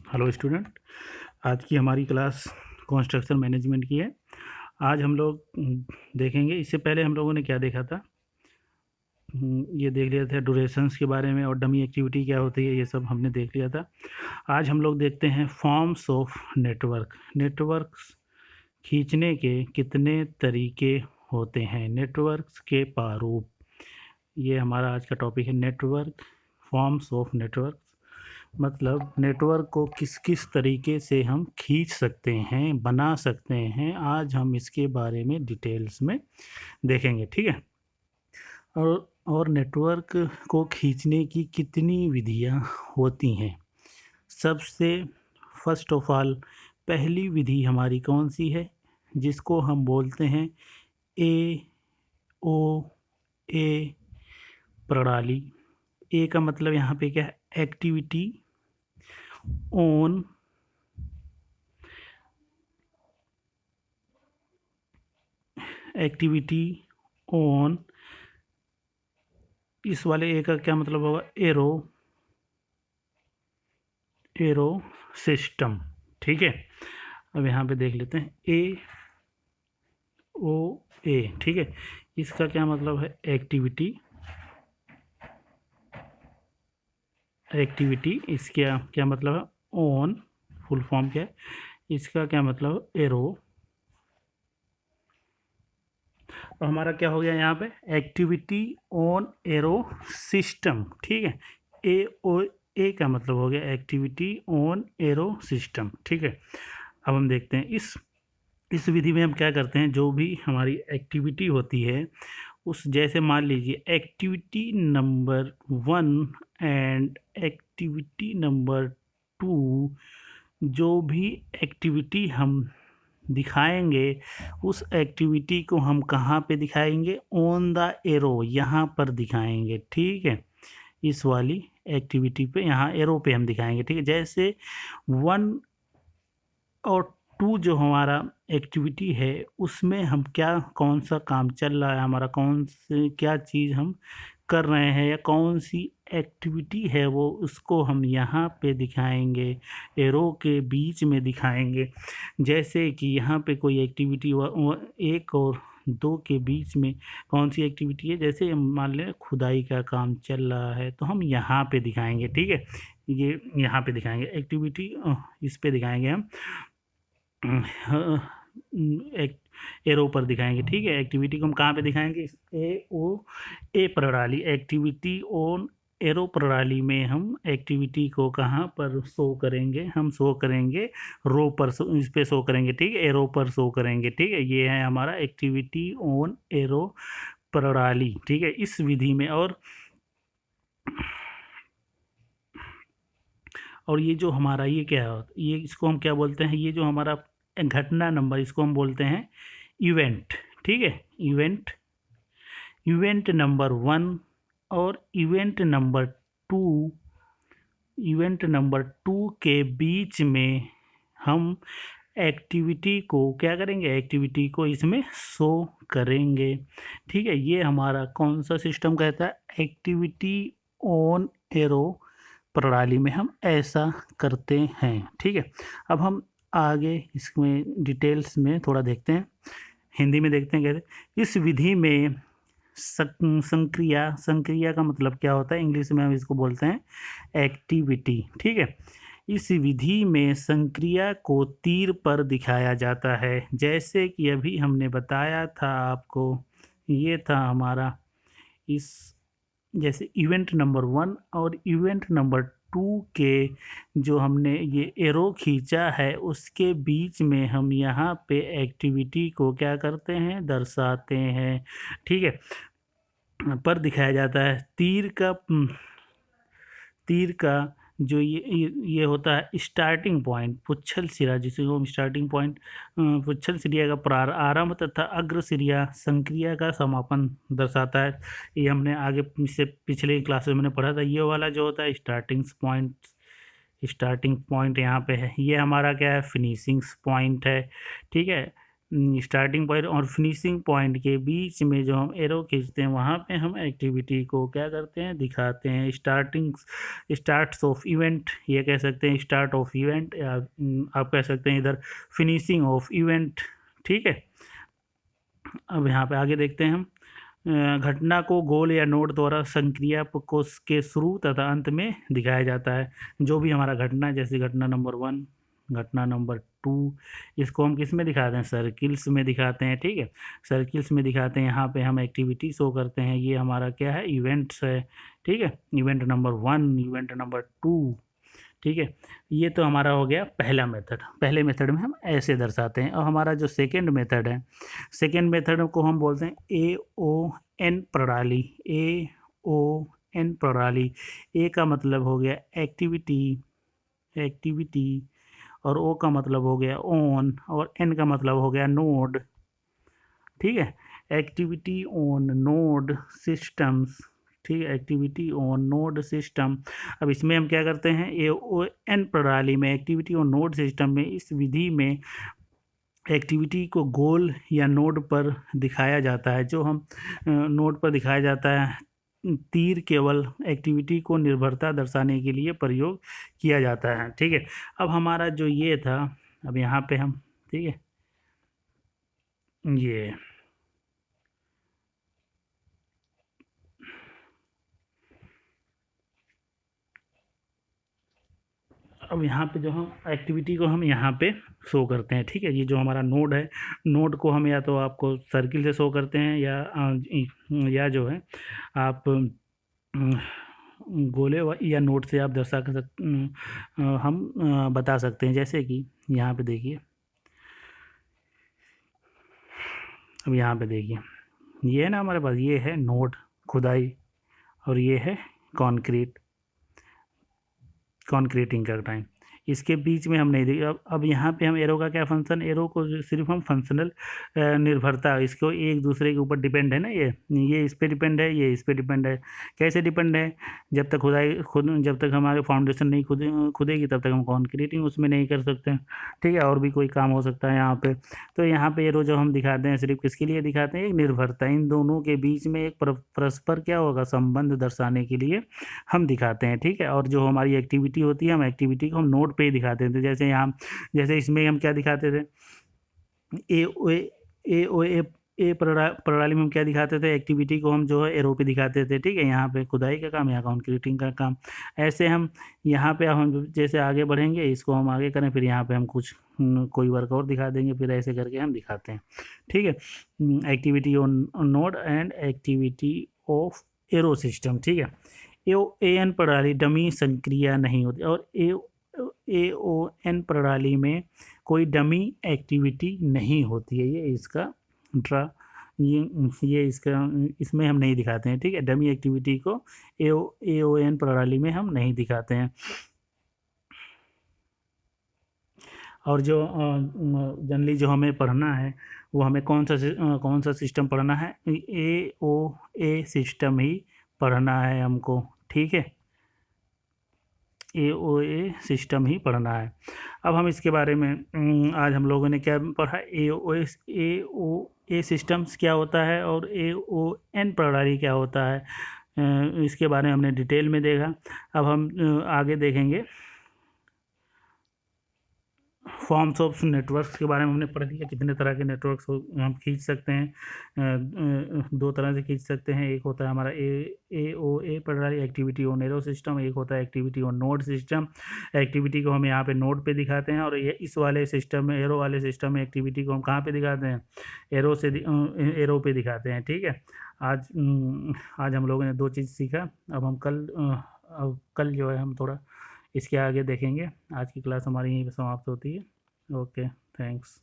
Hello student, आज की हमारी क्लास कंस्ट्रक्शन मैनेजमेंट की है। आज हम लोग देखेंगे, इससे पहले हम लोगों ने क्या देखा था। ये देख लिया था ड्यूरेशंस के बारे में और डमी एक्टिविटी क्या होती है, ये सब हमने देख लिया था। आज हम लोग देखते हैं फॉर्म्स ऑफ नेटवर्क। नेटवर्क्स खींचने के कितने तरीके होते हैं, नेटवर्क्स के प्रारूप। ये हमारा आज का टॉपिक है, नेटवर्क, फॉर्म्स ऑफ नेटवर्क। मतलब नेटवर्क को किस किस तरीके से हम खींच सकते हैं, बना सकते हैं, आज हम इसके बारे में डिटेल्स में देखेंगे। ठीक है। और नेटवर्क को खींचने की कितनी विधियां होती हैं। सबसे फर्स्ट ऑफ ऑल पहली विधि हमारी कौन सी है, जिसको हम बोलते हैं ए ओ ए प्रणाली। ए का मतलब यहाँ पे क्या है, एक्टिविटी ऑन एक्टिविटी ऑन। इस वाले ए का क्या मतलब होगा, एरो सिस्टम। ठीक है। अब यहाँ पे देख लेते हैं ए ओ ए। ठीक है। इसका क्या मतलब है, एक्टिविटी। इसका क्या मतलब है, ऑन। फुल फॉर्म क्या है इसका, क्या मतलब एरो। तो हमारा क्या हो गया यहाँ पे, एक्टिविटी ऑन एरो सिस्टम। ठीक है। ए ओ ए का मतलब हो गया एक्टिविटी ऑन एरो सिस्टम। ठीक है। अब हम देखते हैं इस विधि में हम क्या करते हैं, जो भी हमारी एक्टिविटी होती है उस, जैसे मान लीजिए activity number 1 and activity number 2, जो भी एक्टिविटी हम दिखाएंगे उस एक्टिविटी को हम कहाँ पे दिखाएंगे, ऑन द एरो, यहाँ पर दिखाएंगे। ठीक है। इस वाली एक्टिविटी पे यहाँ एरो पे हम दिखाएंगे। ठीक है। जैसे 1 और 2 जो हमारा एक्टिविटी है उसमें हम क्या, कौन सा काम चल रहा है हमारा, कौन से क्या चीज़ हम कर रहे हैं या कौन सी एक्टिविटी है वो, उसको हम यहाँ पे दिखाएंगे, एरो के बीच में दिखाएंगे। जैसे कि यहाँ पे कोई एक्टिविटी 1 और 2 के बीच में कौन सी एक्टिविटी है, जैसे मान लें खुदाई का काम चल रहा है तो हम यहाँ पे दिखाएंगे। ठीक है। ये यहाँ पे दिखाएंगे एक्टिविटी, इस पे दिखाएंगे हम एक एरो पर दिखाएंगे। ठीक है। एक्टिविटी को हम कहाँ पे दिखाएंगे, ए ओ ए प्रणाली, एक्टिविटी ऑन एरो प्रणाली में हम एक्टिविटी को कहाँ पर शो करेंगे, हम शो करेंगे रो पर, इस पे शो करेंगे। ठीक है। एरो पर शो करेंगे। ठीक है। ये है हमारा एक्टिविटी ऑन एरो प्रणाली। ठीक है। इस विधि में और ये जो हमारा ये क्या है, ये इसको हम क्या बोलते हैं, ये जो हमारा घटना नंबर, इसको हम बोलते हैं इवेंट। ठीक है। इवेंट नंबर 1 और इवेंट नंबर 2 के बीच में हम एक्टिविटी को क्या करेंगे, एक्टिविटी को इसमें शो करेंगे। ठीक है। ये हमारा कौन सा सिस्टम कहता है, एक्टिविटी ऑन एरो प्रणाली में हम ऐसा करते हैं। ठीक है। अब हम आगे इसमें डिटेल्स में थोड़ा देखते हैं, हिंदी में देखते हैं कैसे। इस विधि में संक्रिया का मतलब क्या होता है, इंग्लिश में हम इसको बोलते हैं एक्टिविटी। ठीक है। इस विधि में संक्रिया को तीर पर दिखाया जाता है, जैसे कि अभी हमने बताया था आपको। ये था हमारा इस, जैसे इवेंट नंबर 1 और इवेंट नंबर 2 के जो हमने ये एरो खींचा है उसके बीच में हम यहाँ पे एक्टिविटी को क्या करते हैं, दर्शाते हैं। ठीक है। पर दिखाया जाता है तीर का जो ये होता है स्टार्टिंग पॉइंट, पुच्छल सिरा, जिसे हम स्टार्टिंग पॉइंट, पुच्छल सिरिया का आरंभ तथा अग्र सिरिया संक्रिया का समापन दर्शाता है। ये हमने आगे से पिछले क्लास में मैंने पढ़ा था। ये वाला जो होता है स्टार्टिंग पॉइंट यहाँ पे है, ये हमारा क्या है, फिनिशिंग पॉइंट है। ठीक है। स्टार्टिंग पॉइंट और फिनिशिंग पॉइंट के बीच में जो हम एरो खींचते हैं वहाँ पे हम एक्टिविटी को क्या करते हैं, दिखाते हैं। स्टार्ट्स ऑफ इवेंट, ये कह सकते हैं स्टार्ट ऑफ इवेंट, या आप कह सकते हैं इधर फिनिशिंग ऑफ इवेंट। ठीक है, अब यहाँ पे आगे देखते हैं हम। घटना को गोल या नोड द्वारा संक्रिया को के शुरू तथा अंत में दिखाया जाता है। जो भी हमारा घटना, जैसे घटना नंबर 1, घटना नंबर 2, इसको हम किस में दिखाते हैं, सर्किल्स में दिखाते हैं। ठीक है, सर्किल्स में दिखाते हैं। यहाँ पे हम एक्टिविटी शो करते हैं। ये हमारा क्या है, इवेंट्स है। ठीक है, इवेंट नंबर 1, इवेंट नंबर 2। ठीक है, ये तो हमारा हो गया पहला मेथड। पहले मेथड में हम ऐसे दर्शाते हैं। और हमारा जो सेकेंड मेथड है, सेकेंड मेथड को हम बोलते हैं AON प्रणाली। AON प्रणाली, ए का मतलब हो गया एक्टिविटी, और ओ का मतलब हो गया ऑन, और एन का मतलब हो गया नोड। ठीक है, एक्टिविटी ऑन नोड सिस्टम्स। ठीक है, एक्टिविटी ऑन नोड सिस्टम। अब इसमें हम क्या करते हैं, AON प्रणाली में एक्टिविटी ऑन नोड सिस्टम में, इस विधि में एक्टिविटी को गोल या नोड पर दिखाया जाता है। जो हम नोड पर दिखाया जाता है, तीर केवल एक्टिविटी को निर्भरता दर्शाने के लिए प्रयोग किया जाता है। ठीक है, अब हमारा जो ये था, अब यहाँ पे हम, ठीक है, ये अब यहाँ पे जो हम एक्टिविटी को हम यहाँ पे शो करते हैं। ठीक है, ये जो हमारा नोड है, नोड को हम या तो आपको सर्किल से शो करते हैं, या जो है आप गोले या नोट से आप दर्शा कर हम बता सकते हैं। जैसे कि यहाँ पे देखिए, अब यहाँ पे देखिए, ये है ना हमारे पास, ये है नोड खुदाई, और ये है कॉन्क्रीटिंग का टाइम। इसके बीच में हम नहीं देखिए। अब यहाँ पे हम एरो का क्या फंक्शन, एरो को सिर्फ हम फंक्शनल निर्भरता, इसको एक दूसरे के ऊपर डिपेंड है ना, ये इस पे डिपेंड है, ये इस पे डिपेंड है। कैसे डिपेंड है, जब तक जब तक हमारे फाउंडेशन नहीं खुदेगी तब तक हम कॉन्क्रीटिंग उसमें नहीं कर सकते। ठीक है, और भी कोई काम हो सकता है यहाँ पे। तो यहाँ पे एरो जो हम दिखाते हैं सिर्फ किसके लिए दिखाते हैं, एक निर्भरता, इन दोनों के बीच में एक परस्पर क्या होगा, संबंध दर्शाने के लिए हम दिखाते हैं। ठीक है, और जो हमारी एक्टिविटी होती है, हम एक्टिविटी को हम नोड पे ही दिखाते थे। जैसे यहाँ, जैसे इसमें हम क्या दिखाते थे, ए प्रणाली में हम क्या दिखाते थे, एक्टिविटी को हम जो है एरो पे दिखाते थे। ठीक है, यहाँ पे खुदाई का काम, यहाँ कॉन्क्रीटिंग का काम। ऐसे हम यहाँ पे हम जैसे आगे बढ़ेंगे, इसको हम आगे करें, फिर यहाँ पे हम कुछ कोई वर्क और दिखा देंगे, फिर ऐसे करके हम दिखाते हैं। ठीक है, activity on node and activity of arrow system. ठीक है, AON प्रणाली डमी संक्रिया नहीं होती, और AON प्रणाली में कोई डमी एक्टिविटी नहीं होती है। ये इसका ये इसका इसमें हम नहीं दिखाते हैं। ठीक है, डमी एक्टिविटी को AON प्रणाली में हम नहीं दिखाते हैं। और जो जनरली जो हमें पढ़ना है, वो हमें कौन सा सिस्टम पढ़ना है, AOA सिस्टम ही पढ़ना है हमको। ठीक है, AOA सिस्टम ही पढ़ना है। अब हम इसके बारे में आज हम लोगों ने क्या पढ़ा, AOA सिस्टम्स क्या होता है और AON प्रणाली क्या होता है, इसके बारे में हमने डिटेल में देखा। अब हम आगे देखेंगे फॉर्म्स ऑफ नेटवर्क्स के बारे में हमने पढ़ लिया। कितने तरह के नेटवर्क्स हम खींच सकते हैं, दो तरह से खींच सकते हैं। एक होता है हमारा AOA प्रणाली, एक्टिविटी ऑन एरो सिस्टम। एक होता है activity on node system. Activity को हम यहाँ पे नोड पे दिखाते हैं, और ये इस वाले सिस्टम में, एरो वाले सिस्टम में एक्टिविटी को हम कहाँ पे दिखाते हैं, एरो पे दिखाते हैं। ठीक है, आज हम लोगों ने दो चीज़ सीखा। अब हम कल जो है हम थोड़ा इसके आगे देखेंगे। आज की क्लास हमारी यहीं पर समाप्त होती है। Okay, thanks.